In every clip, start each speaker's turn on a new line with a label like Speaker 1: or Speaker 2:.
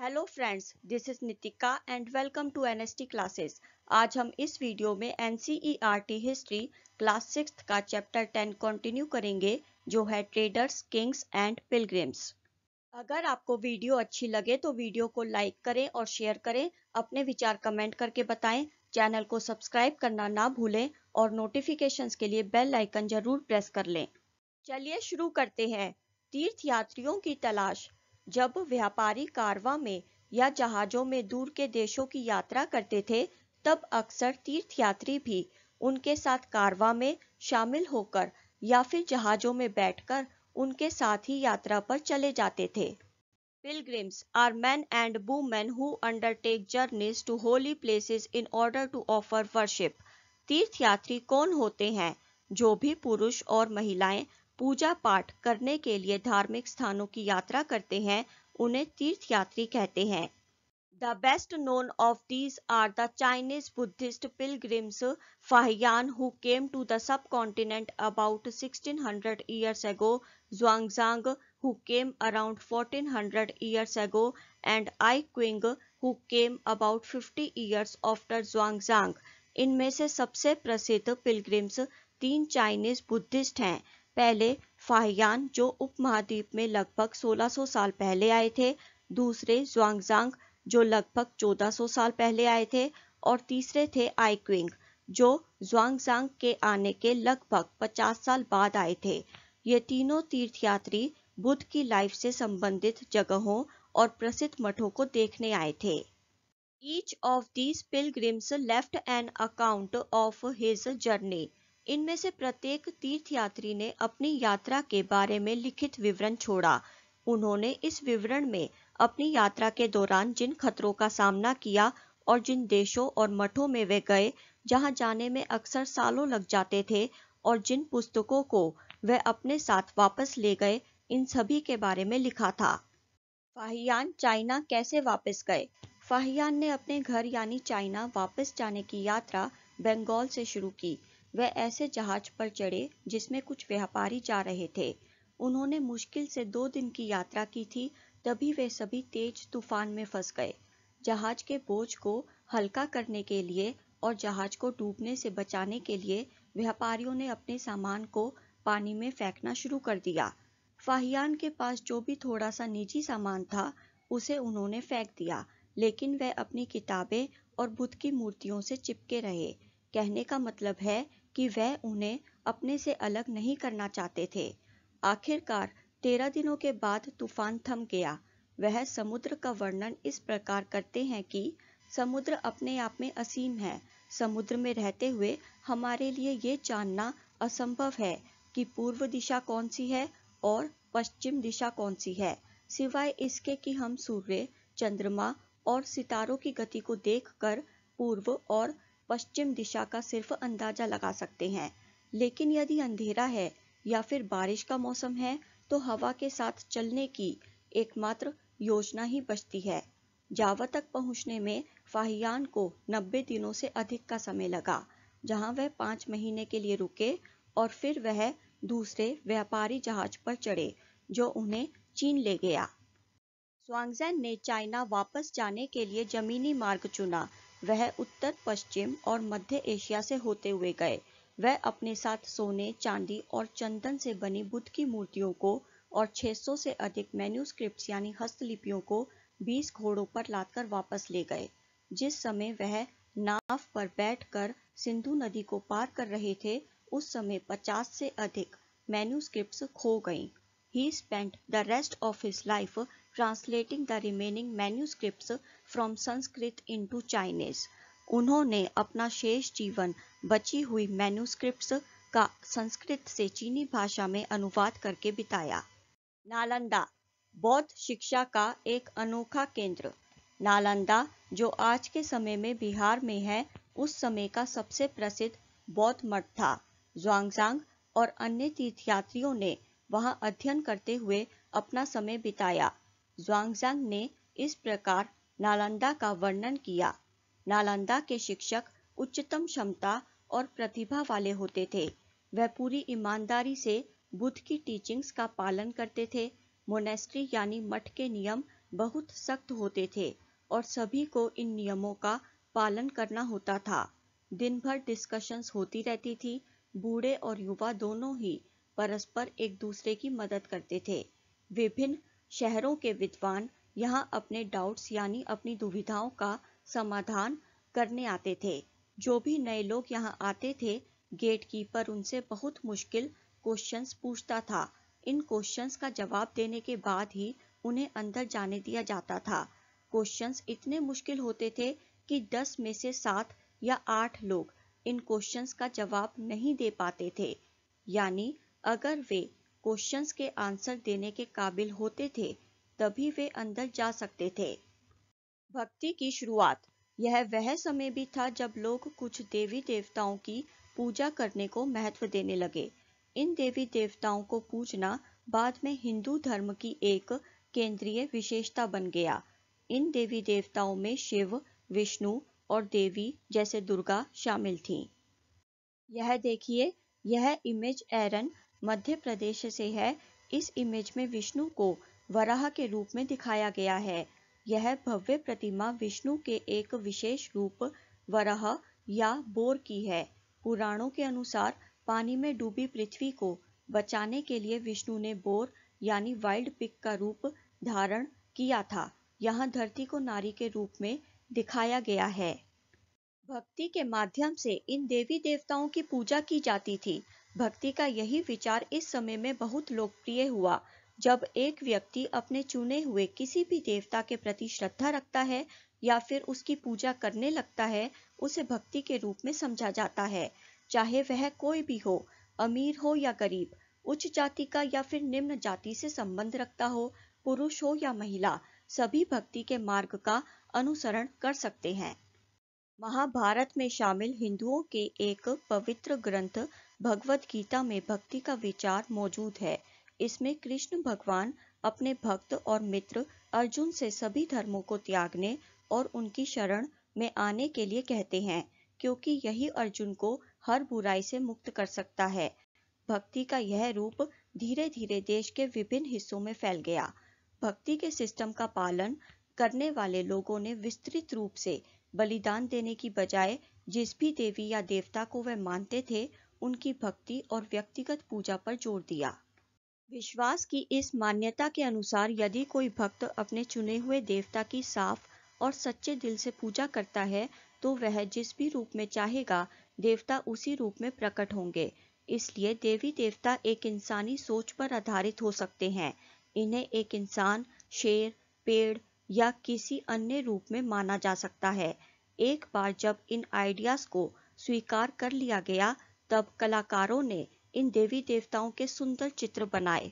Speaker 1: Hello friends, this is Nitika and welcome to NST classes. आज हम इस वीडियो में एनसीईआरटी हिस्ट्री क्लास 6 का चैप्टर 10 कंटिन्यू करेंगे, जो है ट्रेडर्स, किंग्स एंड पिलग्रिम्स। अगर आपको वीडियो अच्छी लगे तो वीडियो को लाइक करें और शेयर करें। अपने विचार कमेंट करके बताएं। चैनल को सब्सक्राइब करना ना भूलें और नोटिफिकेशंस के लिए बेल आइकन जरूर प्रेस कर लें। चलिए शुरू करते हैं। तीर्थयात्रियों की तलाश। जब व्यापारी कारवां में या जहाजों में दूर के देशों की यात्रा करते थे, तब अक्सर तीर्थयात्री भी उनके साथ कारवां में शामिल होकर या फिर जहाजों में बैठकर उनके साथ ही यात्रा पर चले जाते थे। Pilgrims are men and women who undertake journeys to holy places in order to offer worship. तीर्थयात्री कौन होते हैं? जो भी पुरुष और महिलाएं पूजा पाठ करने के लिए धार्मिक स्थानों की यात्रा करते हैं, उन्हें तीर्थयात्री कहते हैं। The best known of these are the Chinese Buddhist pilgrims Fahian, who came to the subcontinent about 1600 years ago, Zhuangzang, who came around 1400 years ago, and Ai Qing, who came about 50 years after Zhuangzang. इनमें से सबसे प्रसिद्ध pilgrims 3 Chinese Buddhist हैं। पहले फाहियान, जो उपमहाद्वीप में लगभग 1600 साल पहले आए थे। दूसरे ज़ुआंगज़ांग, जो लगभग 1400 साल पहले आए थे। और तीसरे थे आई क्विंग, जो ज़ुआंगज़ांग के आने के लगभग 50 साल बाद आए थे। ये तीनों तीर्थयात्री बुद्ध की लाइफ से संबंधित जगहों और प्रसिद्ध मठों को देखने आए थे। Each of these pilgrims left an account of his journey. इनमें से प्रत्येक तीर्थयात्री ने अपनी यात्रा के बारे में लिखित विवरण छोड़ा। उन्होंने इस विवरण में अपनी यात्रा के दौरान जिन खतरों का सामना किया और जिन देशों और मठों में वे गए, जहां जाने में अक्सर सालों लग जाते थे, और जिन पुस्तकों को वे अपने साथ वापस ले गए, इन सभी के बारे में लिखा था। फाहियान चाइना कैसे वापस गए? फाहियान ने अपने घर यानी चाइना वापस जाने की यात्रा बंगाल से शुरू की। वे ऐसे जहाज पर चढ़े जिसमें कुछ व्यापारी जा रहे थे। उन्होंने मुश्किल से 2 दिन की यात्रा की थी, तभी वे सभी तेज तूफान में फंस गए। जहाज के बोझ को हल्का करने के लिए और जहाज को डूबने से बचाने के लिए व्यापारियों ने अपने सामान को पानी में फेंकना शुरू कर दिया। फाहियान के पास जो भी थोड़ा सा निजी सामान था, उसे उन्होंने फेंक दिया, लेकिन वह अपनी किताबें और बुद्ध की मूर्तियों से चिपके रहे। कहने का मतलब है कि वह उन्हें अपने से अलग नहीं करना चाहते थे। आखिरकार 13 दिनों के बाद तूफान थम गया। वह समुद्र का वर्णन इस प्रकार करते हैं कि समुद्र अपने आप में असीम है। समुद्र में रहते हुए हमारे लिए ये जानना असंभव है कि पूर्व दिशा कौन सी है और पश्चिम दिशा कौन सी है, सिवाय इसके कि हम सूर्य, चंद्रमा और सितारों की गति को देखकर पूर्व और पश्चिम दिशा का सिर्फ अंदाजा लगा सकते हैं। लेकिन यदि अंधेरा है या फिर बारिश का मौसम है, तो हवा के साथ चलने की एकमात्र योजना ही बचती है। जावा तक पहुंचने में फाहियान को 90 दिनों से अधिक का समय लगा, जहां वह 5 महीने के लिए रुके और फिर वह दूसरे व्यापारी जहाज पर चढ़े, जो उन्हें चीन ले गया। स्वांगज़ेन ने चाइना वापस जाने के लिए जमीनी मार्ग चुना। वह उत्तर पश्चिम और मध्य एशिया से होते हुए गए। वह अपने साथ सोने, चांदी और चंदन से बनी बुद्ध की मूर्तियों को और 600 से अधिक मैन्युस्क्रिप्ट्स यानी हस्तलिपियों को 20 घोड़ों पर लादकर वापस ले गए। जिस समय वह नाव पर बैठकर सिंधु नदी को पार कर रहे थे, उस समय 50 से अधिक मैन्युस्क्रिप्ट्स खो गईं। He spent the rest of his life translating the remaining manuscripts from Sanskrit into Chinese. उन्होंने अपना शेष जीवन बची हुई मैन्युस्क्रिप्ट्स का संस्कृत से चीनी भाषा में अनुवाद करके बिताया। नालंदा, बौद्ध शिक्षा का एक अनोखा केंद्र। नालंदा, जो आज के समय में बिहार में है, उस समय का सबसे प्रसिद्ध बौद्ध मठ था। ज़ुआंगज़ांग और अन्य तीर्थयात्रियों ने वहां अध्ययन करते हुए अपना समय बिताया। ज़ुआंगज़ांग ने इस प्रकार नालंदा का वर्णन किया। नालंदा के शिक्षक उच्चतम क्षमता और प्रतिभा वाले होते थे। वह पूरी ईमानदारी से बुद्ध की टीचिंग्स का पालन करते थे। मोनेस्ट्री यानी मठ के नियम बहुत सख्त होते थे और सभी को इन नियमों का पालन करना होता था। दिन भर डिस्कशंस होती रहती थी। बूढ़े और युवा दोनों ही परस्पर एक दूसरे की मदद करते थे। विभिन्न शहरों के विद्वान यहाँ अपने डाउट्स यानी अपनी दुविधाओं का समाधान करने आते थे। जो भी नए लोग यहाँ आते थे, गेटकीपर उनसे बहुत मुश्किल क्वेश्चंस पूछता था। इन क्वेश्चंस का जवाब देने के बाद ही उन्हें अंदर जाने दिया जाता था। क्वेश्चंस इतने मुश्किल होते थे कि 10 में से 7 या 8 लोग इन क्वेश्चंस का जवाब नहीं दे पाते थे। यानी अगर वे क्वेश्चंस के आंसर देने के काबिल होते थे, तभी वे अंदर जा सकते थे। भक्ति की शुरुआत। यह वह समय भी था जब लोग कुछ देवी देवताओं की पूजा करने को महत्व देने लगे। इन देवी देवताओं को पूजना बाद में हिंदू धर्म की एक केंद्रीय विशेषता बन गया। इन देवी देवताओं में शिव, विष्णु और देवी जैसे दुर्गा शामिल थीं। यह देखिए, यह इमेज एरन मध्य प्रदेश से है। इस इमेज में विष्णु को वराह के रूप में दिखाया गया है। यह भव्य प्रतिमा विष्णु के एक विशेष रूप वराह या बोर की है। पुराणों के अनुसार पानी में डूबी पृथ्वी को बचाने के लिए विष्णु ने बोर यानी वाइल्ड पिग का रूप धारण किया था। यहाँ धरती को नारी के रूप में दिखाया गया है। भक्ति के माध्यम से इन देवी देवताओं की पूजा की जाती थी। भक्ति का यही विचार इस समय में बहुत लोकप्रिय हुआ। जब एक व्यक्ति अपने चुने हुए किसी भी देवता के प्रति श्रद्धा रखता है या फिर उसकी पूजा करने लगता है, उसे भक्ति के रूप में समझा जाता है। चाहे वह कोई भी हो, अमीर हो या गरीब, उच्च जाति का या फिर निम्न जाति से संबंध रखता हो, पुरुष हो या महिला, सभी भक्ति के मार्ग का अनुसरण कर सकते हैं। महाभारत में शामिल हिंदुओं के एक पवित्र ग्रंथ भगवद गीता में भक्ति का विचार मौजूद है। इसमें कृष्ण भगवान अपने भक्त और मित्र अर्जुन से सभी धर्मों को त्यागने और उनकी शरण में आने के लिए कहते हैं, क्योंकि यही अर्जुन को हर बुराई से मुक्त कर सकता है। भक्ति का यह रूप धीरे धीरे देश के विभिन्न हिस्सों में फैल गया। भक्ति के सिस्टम का पालन करने वाले लोगों ने विस्तृत रूप से बलिदान देने की बजाय जिस भी देवी या देवता को वे मानते थे, उनकी भक्ति और व्यक्तिगत पूजा पर जोर दिया। विश्वास की इस मान्यता के अनुसार यदि कोई भक्त अपने चुने हुए देवता की साफ और सच्चे दिल से पूजा करता है, तो वह जिस भी रूप में चाहेगा, देवता उसी रूप में प्रकट होंगे। इसलिए देवी देवता एक इंसानी सोच पर आधारित हो सकते हैं। इन्हें एक इंसान, शेर, पेड़ या किसी अन्य रूप में माना जा सकता है। एक बार जब इन आइडियाज को स्वीकार कर लिया गया, तब कलाकारों ने इन देवी देवताओं के सुंदर चित्र बनाए।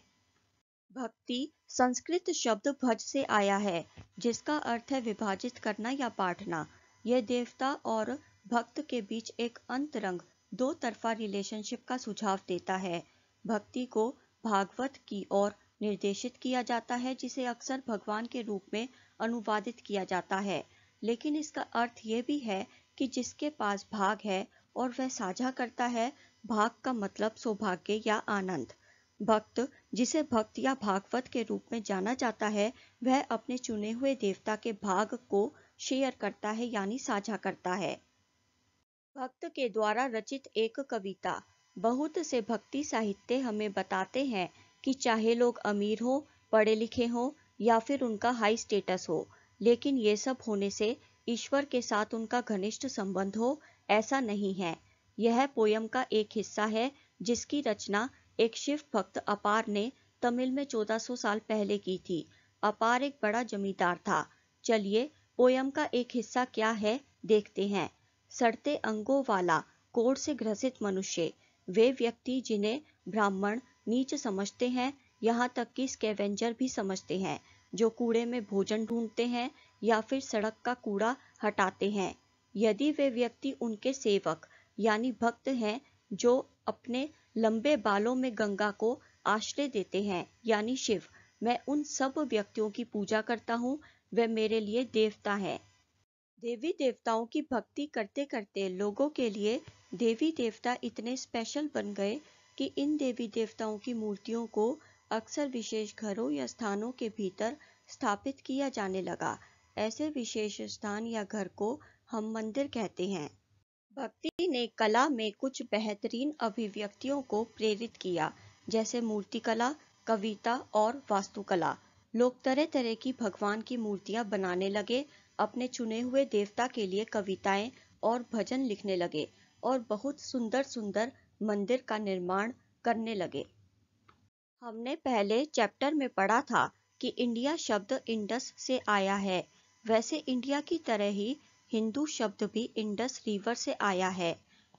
Speaker 1: भक्ति संस्कृत शब्द भज से आया है, जिसका अर्थ है विभाजित करना या बांटना। यह देवता और भक्त के बीच एक अंतरंग दो तरफा रिलेशनशिप का सुझाव देता है। भक्ति को भागवत की ओर निर्देशित किया जाता है, जिसे अक्सर भगवान के रूप में अनुवादित किया जाता है। लेकिन इसका अर्थ यह भी है कि जिसके पास भाग है और वह साझा करता है। भाग का मतलब सौभाग्य या आनंद। भक्त, जिसे भक्त या भागवत के रूप में जाना जाता है, वह अपने चुने हुए देवता के भाग को शेयर करता है यानी साझा करता है। भक्त के द्वारा रचित एक कविता। बहुत से भक्ति साहित्य हमें बताते हैं कि चाहे लोग अमीर हो, पढ़े लिखे हो या फिर उनका हाई स्टेटस हो, लेकिन ये सब होने से ईश्वर के साथ उनका घनिष्ठ संबंध हो, ऐसा नहीं है। यह पोयम का एक हिस्सा है जिसकी रचना एक शिव भक्त अपार ने तमिल में 1400 साल पहले की थी। अपार एक बड़ा जमींदार था। चलिए पोयम का एक हिस्सा क्या है देखते हैं। सड़ते अंगों वाला, कोढ़ से ग्रसित मनुष्य, वे व्यक्ति जिन्हें ब्राह्मण नीच समझते हैं, यहाँ तक कि स्कैवेंजर भी समझते हैं, जो कूड़े में भोजन ढूंढते हैं या फिर सड़क का कूड़ा हटाते हैं। यदि वे व्यक्ति उनके सेवक यानी भक्त हैं, जो अपने लंबे बालों में गंगा को आश्रय देते हैं यानी शिव, मैं उन सब व्यक्तियों की पूजा करता हूँ। वे मेरे लिए देवता हैं। देवी देवताओं की भक्ति करते करते लोगों के लिए देवी देवता इतने स्पेशल बन गए कि इन देवी देवताओं की मूर्तियों को अक्सर विशेष घरों या स्थानों के भीतर स्थापित किया जाने लगा। ऐसे विशेष स्थान या घर को हम मंदिर कहते हैं। भक्ति ने कला में कुछ बेहतरीन अभिव्यक्तियों को प्रेरित किया, जैसे मूर्तिकला, कविता और वास्तुकला। लोग तरह तरह की भगवान की मूर्तियां बनाने लगे, अपने चुने हुए देवता के लिए कविताएं और भजन लिखने लगे और बहुत सुंदर सुंदर मंदिर का निर्माण करने लगे। हमने पहले चैप्टर में पढ़ा था कि इंडिया शब्द इंडस से आया है। वैसे इंडिया की तरह ही हिंदू शब्द भी इंडस रिवर से आया है।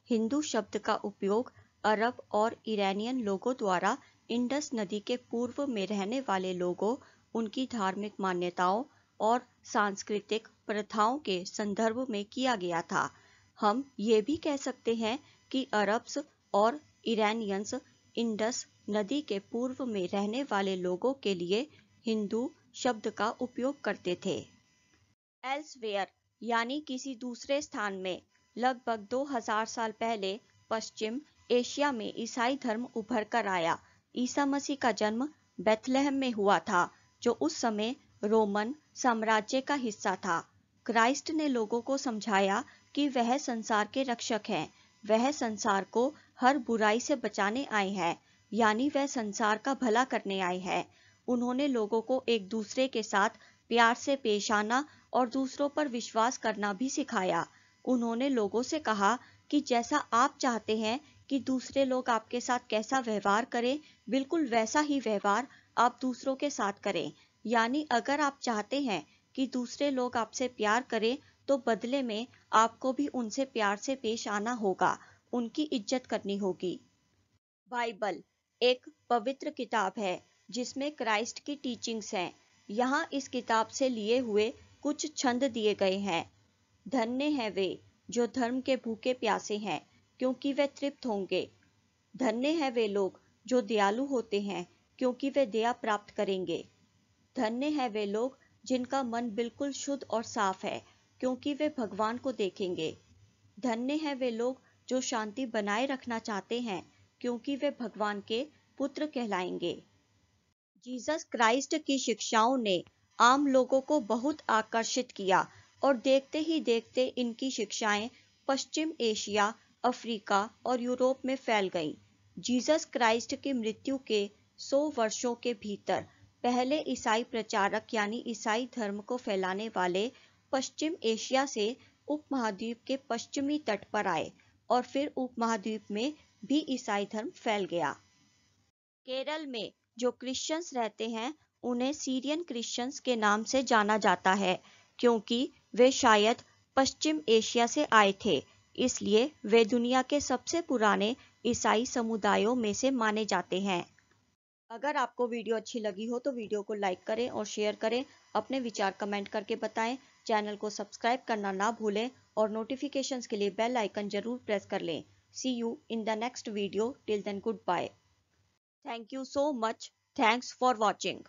Speaker 1: हिंदू शब्द का उपयोग अरब और ईरानियन लोगों द्वारा इंडस नदी के पूर्व में रहने वाले लोगों, उनकी धार्मिक मान्यताओं और सांस्कृतिक प्रथाओं के संदर्भ में किया गया था। हम ये भी कह सकते हैं कि अरब्स और ईरानियंस इंडस नदी के पूर्व में रहने वाले लोगों के लिए हिंदू शब्द का उपयोग करते थे। एल्सवेयर यानी किसी दूसरे स्थान में, लगभग 2000 साल पहले पश्चिम एशिया में ईसाई धर्म उभर कर आया। ईसा मसीह का जन्म बेथलेहम में हुआ था, जो उस समय रोमन साम्राज्य का हिस्सा था। क्राइस्ट ने लोगों को समझाया कि वह संसार के रक्षक हैं। वह संसार को हर बुराई से बचाने आए हैं, यानी वह संसार का भला करने आए हैं। उन्होंने लोगों को एक दूसरे के साथ प्यार से पेश आना और दूसरों पर विश्वास करना भी सिखाया। उन्होंने लोगों से कहा कि जैसा आप चाहते हैं कि दूसरे लोग आपके साथ कैसा व्यवहार करें, बिल्कुल वैसा ही व्यवहार आप दूसरों के साथ करें। यानी अगर आप चाहते हैं कि दूसरे लोग आपसे प्यार करें, तो बदले में आपको भी उनसे प्यार से पेश आना होगा, उनकी इज्जत करनी होगी। बाइबल एक पवित्र किताब है जिसमें क्राइस्ट की टीचिंग्स हैं। यहाँ इस किताब से लिए हुए कुछ छंद दिए गए हैं। धन्य हैं वे जो धर्म के भूखे प्यासे हैं, क्योंकि वे तृप्त होंगे। धन्य हैं वे लोग जो दयालु होते हैं, क्योंकि वे दया प्राप्त करेंगे। धन्य हैं वे लोग जिनका मन बिल्कुल शुद्ध और साफ है, क्योंकि वे भगवान को देखेंगे। धन्य हैं वे लोग जो शांति बनाए रखना चाहते हैं, क्योंकि वे भगवान के पुत्र कहलाएंगे। जीसस क्राइस्ट की शिक्षाओं ने आम लोगों को बहुत आकर्षित किया और देखते ही देखते इनकी शिक्षाएं पश्चिम एशिया, अफ्रीका और यूरोप में फैल गईं। जीसस क्राइस्ट की मृत्यु के 100 वर्षों के भीतर पहले ईसाई प्रचारक यानी ईसाई धर्म को फैलाने वाले पश्चिम एशिया से उपमहाद्वीप के पश्चिमी तट पर आए और फिर उपमहाद्वीप में भी ईसाई धर्म फैल गया। केरल में जो क्रिश्चियंस रहते हैं उन्हें सीरियन क्रिश्चियंस के नाम से जाना जाता है, क्योंकि वे शायद पश्चिम एशिया से आए थे, इसलिए वे दुनिया के सबसे पुराने ईसाई समुदायों में से माने जाते हैं। अगर आपको वीडियो अच्छी लगी हो तो वीडियो को लाइक करें और शेयर करें। अपने विचार कमेंट करके बताएं। चैनल को सब्सक्राइब करना ना भूलें और नोटिफिकेशंस के लिए बेल आइकन जरूर प्रेस कर लें। See you in the next video. Till then, goodbye. Thank you so much. Thanks for watching.